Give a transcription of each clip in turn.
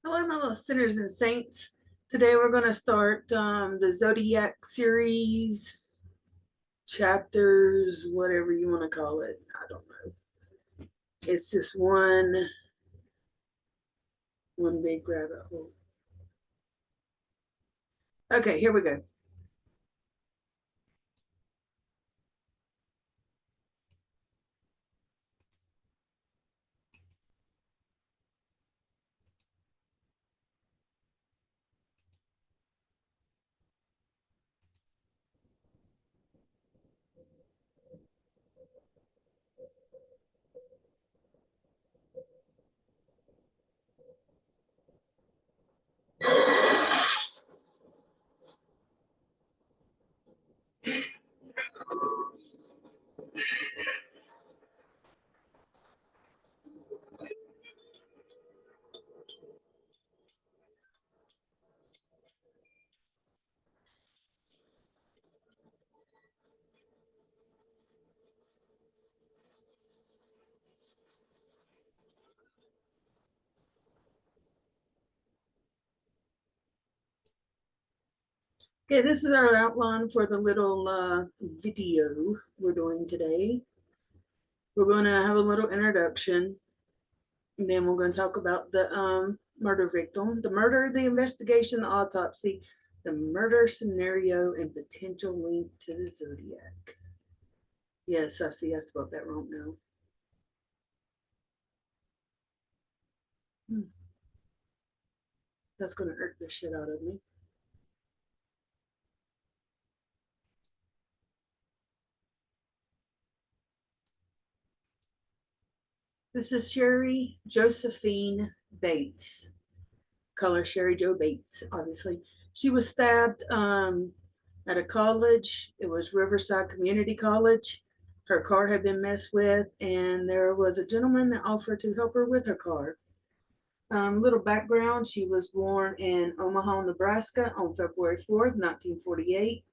Hello, my little sinners and saints. Today we're going to start the Zodiac series, chapters, whatever you want to call it. I don't know. It's just one big rabbit hole. Okay, here we go. Okay, this is our outline for the little video we're doing today. We're going to have a little introduction, and then we're going to talk about the murder victim, the murder, the investigation, the autopsy, the murder scenario, and potential link to the Zodiac. Yes, I see. I spelled that wrong now. That's going to irk the shit out of me. This is Cheri Josephine Bates. Call her Cheri Jo Bates, obviously. She was stabbed at a college. It was Riverside Community College. Her car had been messed with, and there was a gentleman that offered to help her with her car. Little background, she was born in Omaha, Nebraska on February 4th, 1948.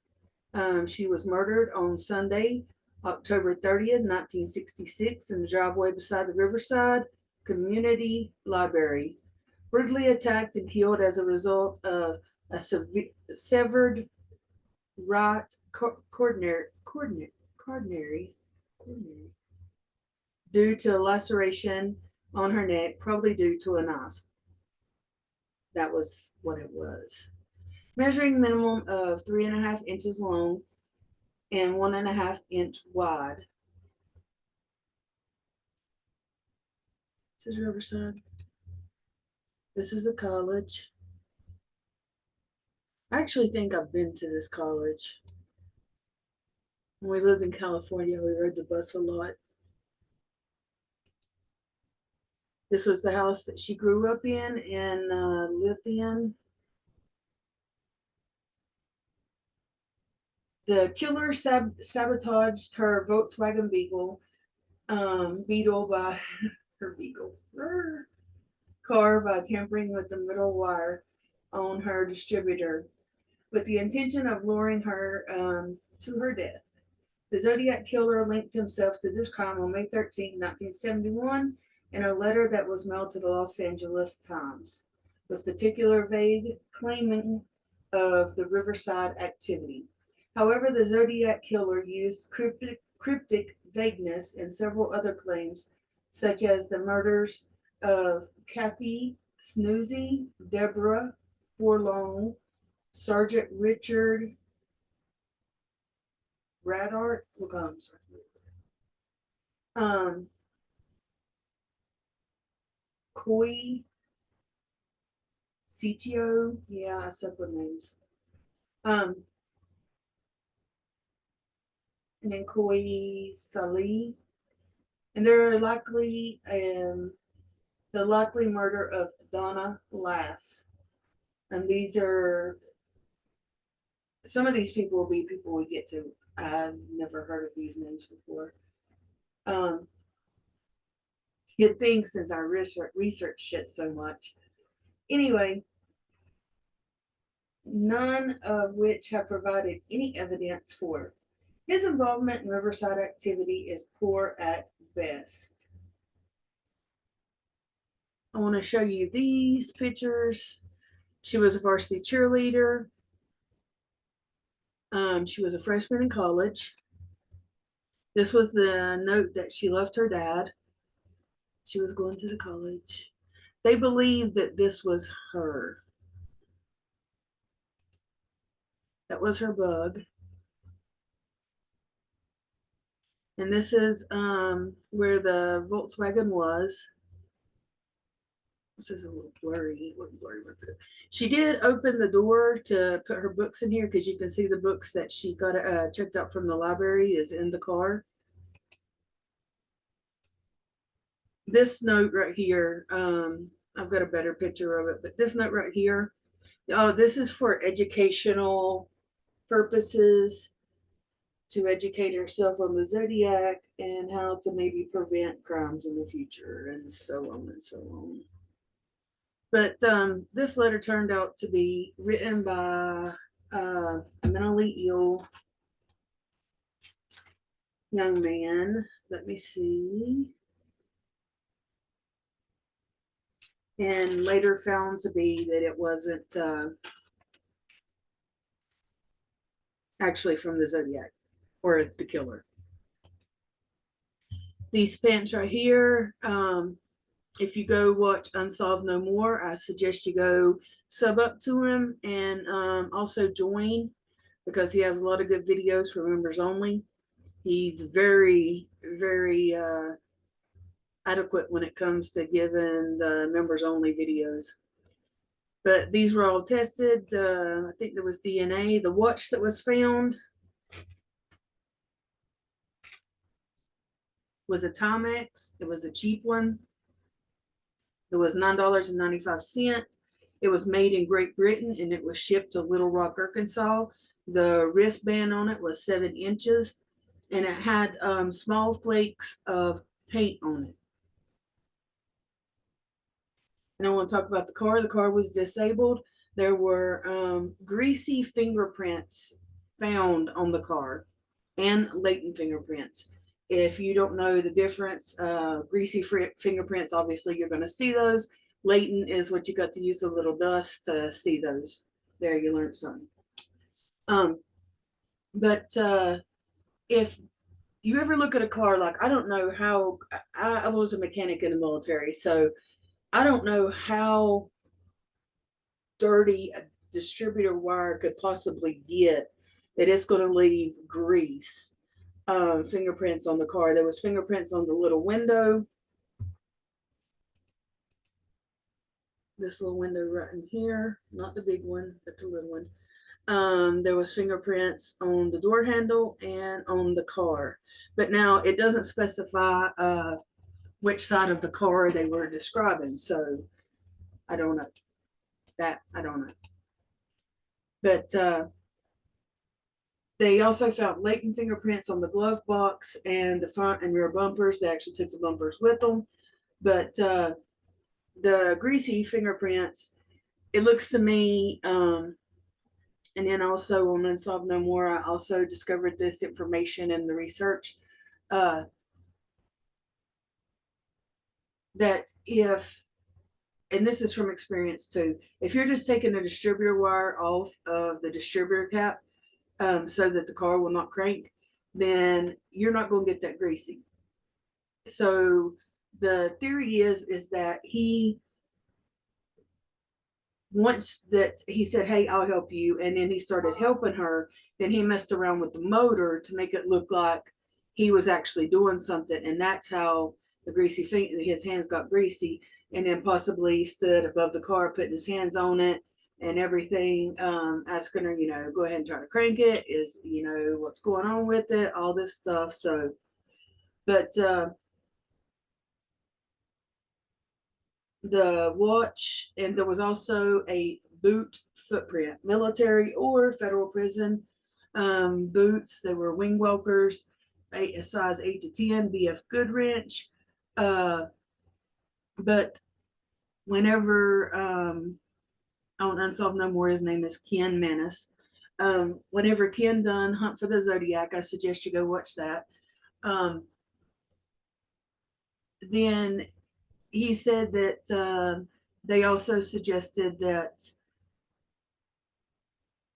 She was murdered on Sunday, October 30th, 1966, in the driveway beside the Riverside Community Library. Brutally attacked and killed as a result of a severed right coronary due to a laceration on her neck, probably due to a knife. That was what it was. Measuring minimum of 3.5 inches long and 1.5 inch wide. This is Riverside. This is a college. I actually think I've been to this college. When we lived in California, we rode the bus a lot. This was the house that she grew up in and lived in. The killer sabotaged her Volkswagen Beetle by her Beagle car by tampering with the middle wire on her distributor with the intention of luring her to her death. The Zodiac killer linked himself to this crime on May 13, 1971, in a letter that was mailed to the Los Angeles Times, with particular vague claiming of the Riverside activity. However, the Zodiac killer used cryptic vagueness in several other claims, such as the murders of Kathy Snoozy, Deborah Forlong, Sergeant Richard Radart, look, I'm sorry. Um, Koi Sitio, yeah, I suck with names. Um, and then Koi Sali, and they're likely the likely murder of Donna Lass. And these are some of these people will be people we get to. I've never heard of these names before. Um, Good thing since I research shit so much. Anyway, none of which have provided any evidence for his involvement in Riverside activity is poor at best. I want to show you these pictures. She was a varsity cheerleader. She was a freshman in college. This was the note that she left her dad. She was going to the college. They believed that this was her. That was her bug. And this is where the Volkswagen was. This is a little blurry. She did open the door to put her books in here because you can see the books that she got checked out from the library is in the car. This note right here, I've got a better picture of it, but this note right here, oh, this is for educational purposes to educate herself on the zodiac and how to maybe prevent crimes in the future and so on and so on. But this letter turned out to be written by a mentally ill young man. Let me see. And later found to be that it wasn't actually from the Zodiac or the killer. These pants right here, if you go watch Unsolved No More, I suggest you go sub up to him and also join because he has a lot of good videos for members only. He's very, very adequate when it comes to giving the members only videos. But these were all tested. I think there was DNA. The watch that was found was a Timex. It was a cheap one. It was $9.95. It was made in Great Britain and it was shipped to Little Rock, Arkansas. The wristband on it was 7 inches and it had small flakes of paint on it. And I want to talk about the car. The car was disabled. There were greasy fingerprints found on the car and latent fingerprints. If you don't know the difference, greasy fingerprints, obviously you're going to see those. Latent is what you got to use a little dust to see those. There, you learned something. But if you ever look at a car, like I don't know how, I was a mechanic in the military, so I don't know how dirty a distributor wire could possibly get that it's going to leave grease fingerprints on the car. There was fingerprints on the little window, this little window right in here, not the big one but the little one. There was fingerprints on the door handle and on the car, but now it doesn't specify which side of the car they were describing, so I don't know. I don't know. But they also found latent fingerprints on the glove box and the front and rear bumpers. They actually took the bumpers with them. But the greasy fingerprints, it looks to me, and then also on Unsolved No More, I also discovered this information in the research, that if, and this is from experience too, if you're just taking the distributor wire off of the distributor cap so that the car will not crank, then you're not going to get that greasy. So the theory is that he, once that he said, hey, I'll help you, and then he started helping her, then he messed around with the motor to make it look like he was actually doing something, and that's how the greasy feet, his hands got greasy, and then possibly stood above the car putting his hands on it and everything, asking her, go ahead and try to crank it, is, what's going on with it, all this stuff. So but the watch, and there was also a boot footprint, military or federal prison boots. They were wing welkers, a size 8 to 10, BF Goodrich. But whenever on Unsolved No More, his name is Ken Menace. Whenever Ken done Hunt for the Zodiac, I suggest you go watch that. Then he said that they also suggested that,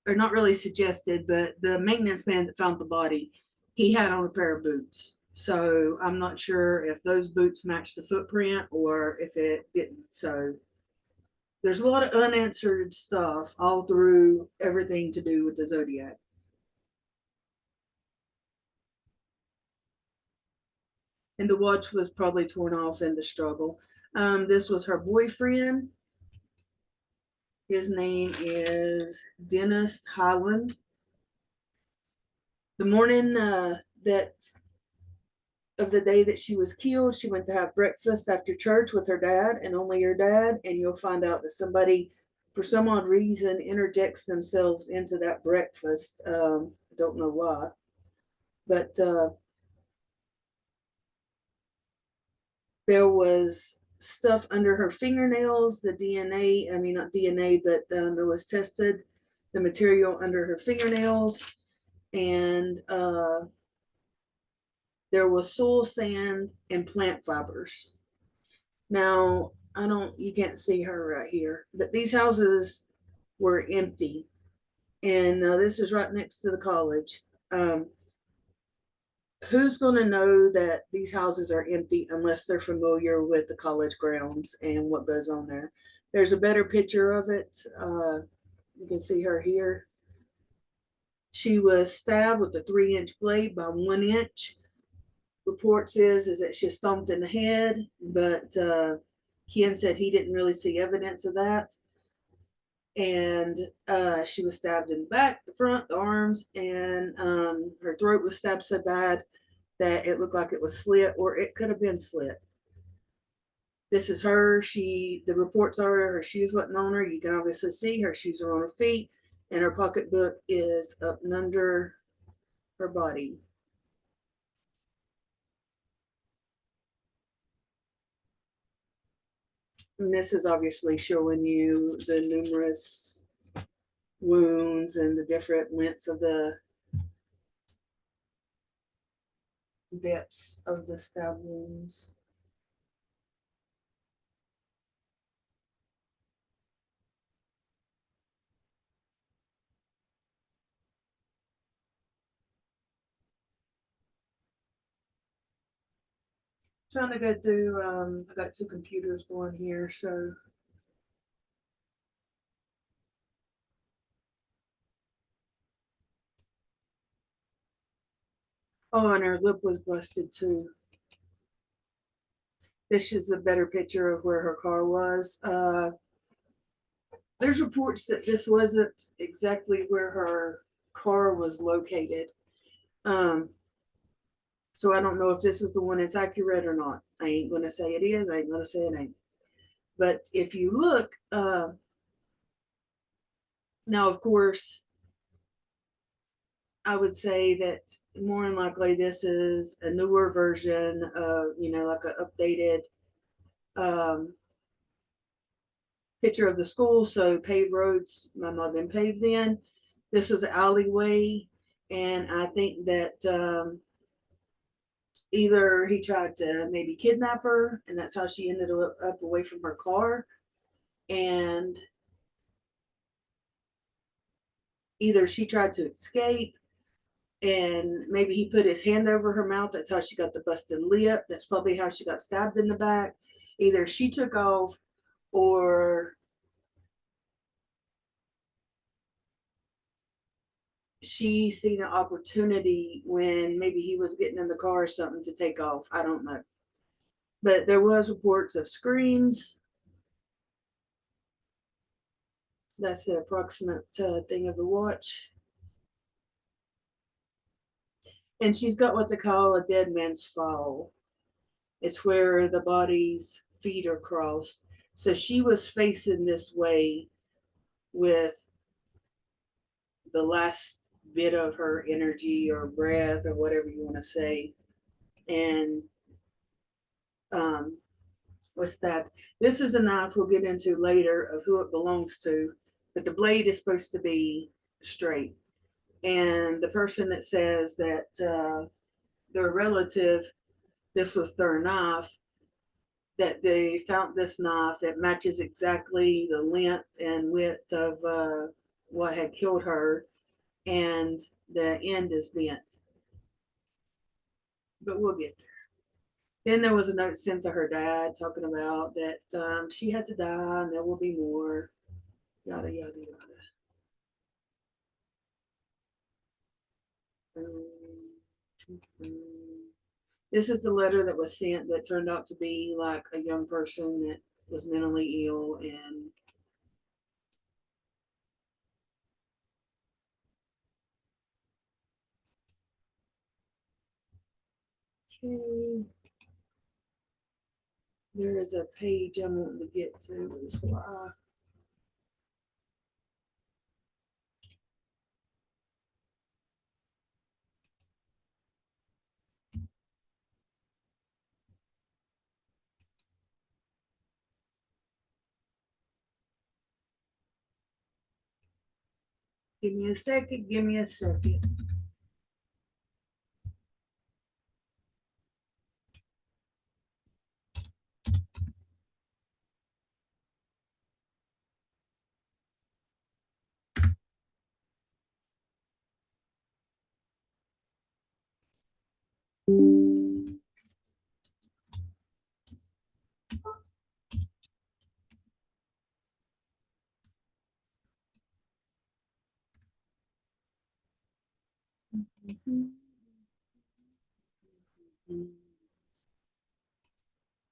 or not really suggested, but the maintenance man that found the body, he had on a pair of boots. So I'm not sure if those boots matched the footprint or if it didn't. So there's a lot of unanswered stuff all through everything to do with the Zodiac. And the watch was probably torn off in the struggle. This was her boyfriend. His name is Dennis Highland. The morning that of the day that she was killed, she went to have breakfast after church with her dad and only her dad. And you'll find out that somebody, for some odd reason, interjects themselves into that breakfast. I don't know why, but there was stuff under her fingernails. The DNA, I mean, not DNA, but it was tested, the material under her fingernails. And there was soil, sand, and plant fibers. Now, I don't, you can't see her right here, but these houses were empty. And this is right next to the college. Um, who's going to know that these houses are empty unless they're familiar with the college grounds and what goes on there? There's a better picture of it. You can see her here. She was stabbed with a 3-inch blade by 1 inch. Reports is that she was stomped in the head, but Ken said he didn't really see evidence of that. And she was stabbed in the back, the front, the arms, and her throat was stabbed so bad that it looked like it was slit, or it could have been slit. This is her. The reports are her shoes wasn't on her. You can obviously see her shoes are on her feet, and her pocketbook is up and under her body. And this is obviously showing you the numerous wounds and the different lengths of the depths of the stab wounds. Trying to go through, I got two computers going here, so. Oh, and her lip was busted too. This is a better picture of where her car was. There's reports that this wasn't exactly where her car was located. Um, so I don't know if this is the one that's accurate or not. I ain't gonna say it is. I ain't gonna say it ain't. But if you look, now of course, I would say that more than likely this is a newer version of, like an updated um, picture of the school. So paved roads might not have been paved then. This was an alleyway, and I think that either he tried to maybe kidnap her, and that's how she ended up away from her car, and either she tried to escape, and maybe he put his hand over her mouth. That's how she got the busted lip. That's probably how she got stabbed in the back. Either she took off, or she seen an opportunity when maybe he was getting in the car or something to take off. I don't know. But there was reports of screams. That's the approximate thing of the watch. And she's got what they call a dead man's fall. It's where the body's feet are crossed. So she was facing this way with the last bit of her energy or breath or whatever you want to say. And was that this is a knife we'll get into later of who it belongs to, but the blade is supposed to be straight. And the person that says that their relative, this was their knife, that they found this knife. It matches exactly the length and width of what had killed her, and the end is bent. But we'll get there. Then there was a note sent to her dad talking about that she had to die and there will be more. Yada, yada, yada. This is the letter that was sent that turned out to be like a young person that was mentally ill and okay. There is a page I'm wanting to get to as well. Give me a second. Give me a second.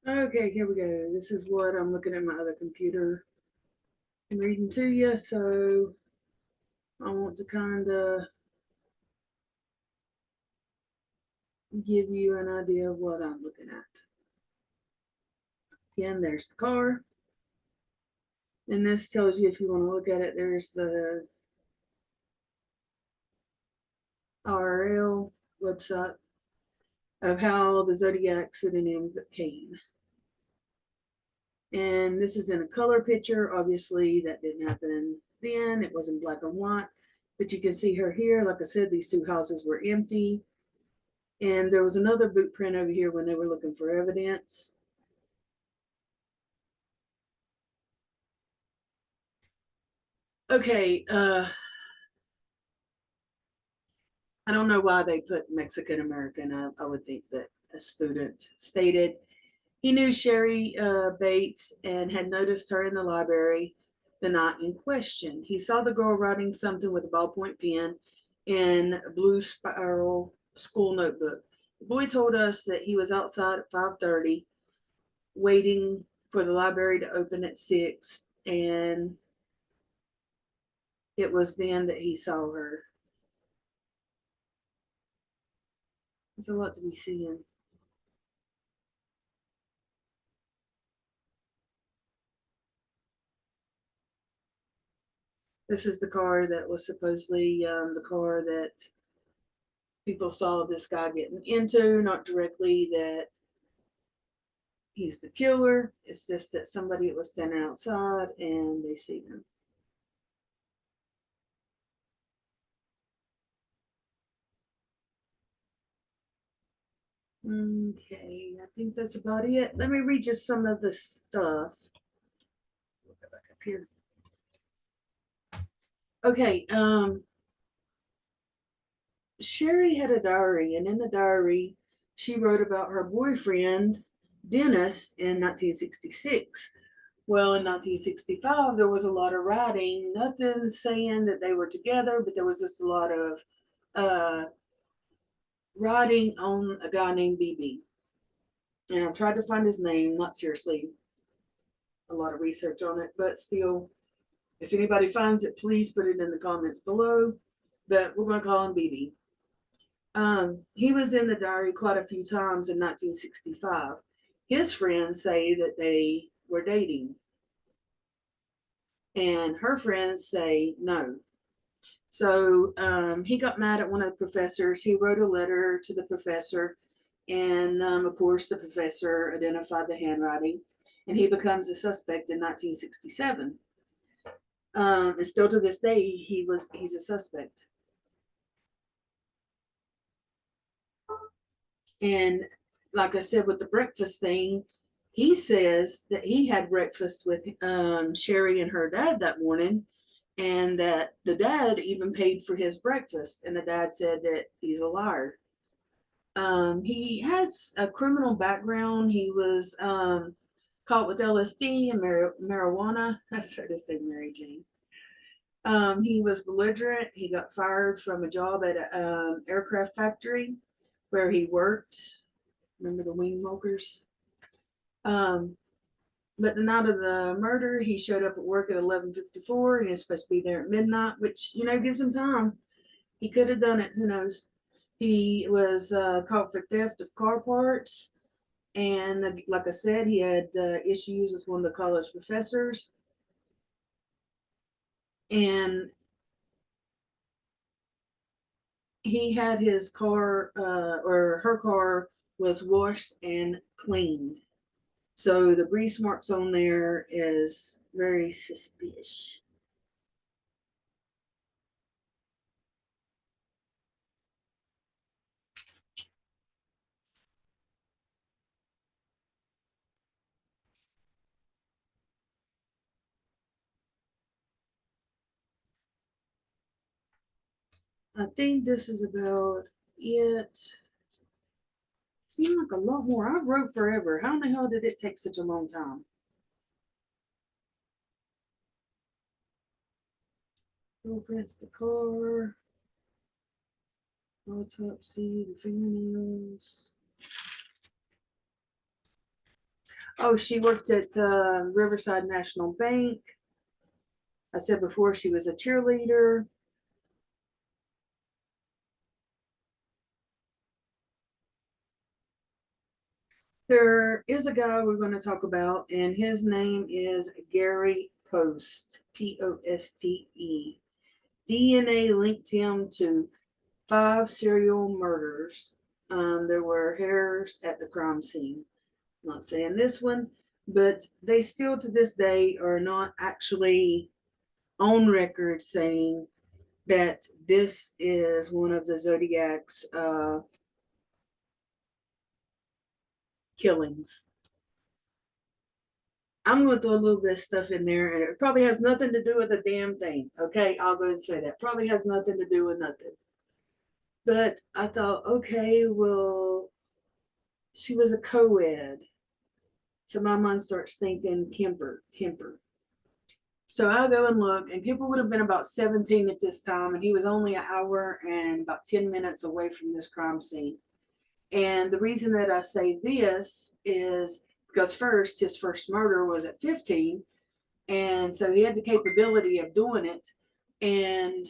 Okay, here we go. This is what I'm looking at my other computer and reading to you. So I want to kind of give you an idea of what I'm looking at. Again, there's the car. And this tells you if you want to look at it, there's the RL website of how the Zodiac pseudonym came. And this is in a color picture. Obviously, that didn't happen then. It was in black and white. But you can see her here. Like I said, these two houses were empty. And there was another boot print over here when they were looking for evidence. Okay, I don't know why they put Mexican American. I would think that a student stated he knew Cheri Bates and had noticed her in the library the night in question. He saw the girl writing something with a ballpoint pen in a blue spiral school notebook. The boy told us that he was outside at 5:30 waiting for the library to open at 6, and it was then that he saw her. There's a lot to be seeing. This is the car that was supposedly the car that people saw this guy getting into, not directly that he's the killer. It's just that somebody was standing outside and they see him. Okay, I think that's about it. Let me read just some of the stuff. We'll go back up here. Okay, Cheri had a diary, and in the diary, she wrote about her boyfriend, Dennis, in 1966. Well, in 1965, there was a lot of writing, nothing saying that they were together, but there was just a lot of uh, writing on a guy named BB. And I've tried to find his name, not seriously a lot of research on it, but still, if anybody finds it, please put it in the comments below. But we're going to call him BB. He was in the diary quite a few times in 1965. His friends say that they were dating, and her friends say no. So he got mad at one of the professors. He wrote a letter to the professor, and of course, the professor identified the handwriting, and he becomes a suspect in 1967. And still to this day, he's a suspect. And like I said, with the breakfast thing, He says that he had breakfast with Cheri and her dad that morning, and that the dad even paid for his breakfast. And the dad said that he's a liar. He has a criminal background. He was caught with LSD and marijuana. I started to say Mary Jane. He was belligerent. He got fired from a job at an aircraft factory where he worked. Remember the wing milkers? Um, but the night of the murder, he showed up at work at 11:54, and he was supposed to be there at midnight, which gives him time. He could have done it. Who knows? He was caught for theft of car parts, and like I said, he had issues with one of the college professors, and he had his car or her car was washed and cleaned. So the grease marks on there is very suspicious. I think this is about it. Seemed like a lot more. I've wrote forever. How in the hell did it take such a long time? Fingerprints, the car, autopsy, the fingernails. Oh, she worked at Riverside National Bank. I said before she was a cheerleader. There is a guy we're going to talk about, and his name is Gary Poste, Poste. DNA linked him to 5 serial murders. There were hairs at the crime scene. I'm not saying this one, but they still to this day are not actually on record saying that this is one of the Zodiac's killings. I'm going to throw a little bit of stuff in there, and it probably has nothing to do with a damn thing. Okay, I'll go ahead and say that. Probably has nothing to do with nothing. But I thought, okay, well, she was a co-ed. So my mind starts thinking Kemper. So I go and look, and Kemper would have been about 17 at this time, and he was only an hour and about 10 minutes away from this crime scene. And the reason that I say this is because first, his first murder was at 15, and so he had the capability of doing it. And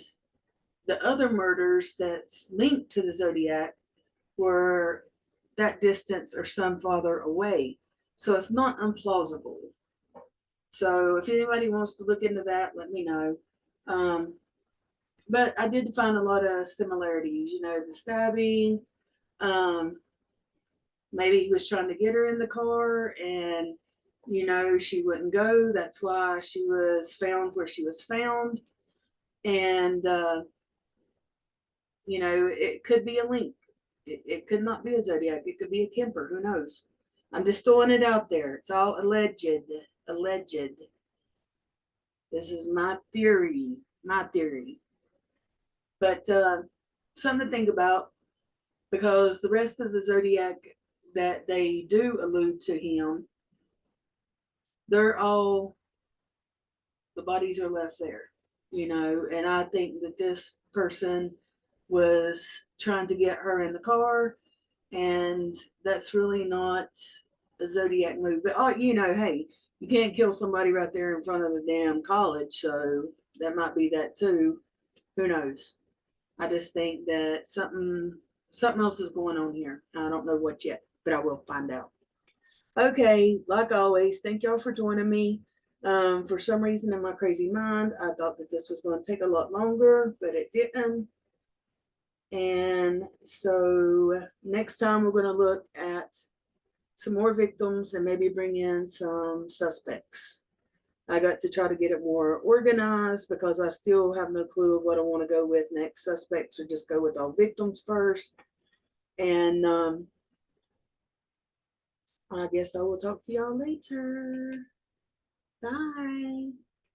the other murders that's linked to the Zodiac were that distance or some farther away. So it's not implausible. So if anybody wants to look into that, let me know. Um, but I did find a lot of similarities, the stabbing. Um, Maybe he was trying to get her in the car, and she wouldn't go. That's why she was found where she was found. And it could be a link. It could not be a Zodiac. It could be a Kemper. Who knows? I'm just throwing it out there. It's all alleged. Alleged. This is my theory. My theory. But something to think about, because the rest of the Zodiac that they do allude to him, they're all, the bodies are left there, and I think that this person was trying to get her in the car, and that's really not a Zodiac move. But hey, you can't kill somebody right there in front of the damn college, so that might be that too. Who knows? I just think that something else is going on here. I don't know what yet, but I will find out. Okay, like always, thank y'all for joining me. For some reason in my crazy mind, I thought that this was going to take a lot longer, but it didn't. And so next time we're going to look at some more victims and maybe bring in some suspects. I got to try to get it more organized because I still have no clue of what I want to go with next. Suspects, or just go with all victims first. And I guess I will talk to y'all later. Bye.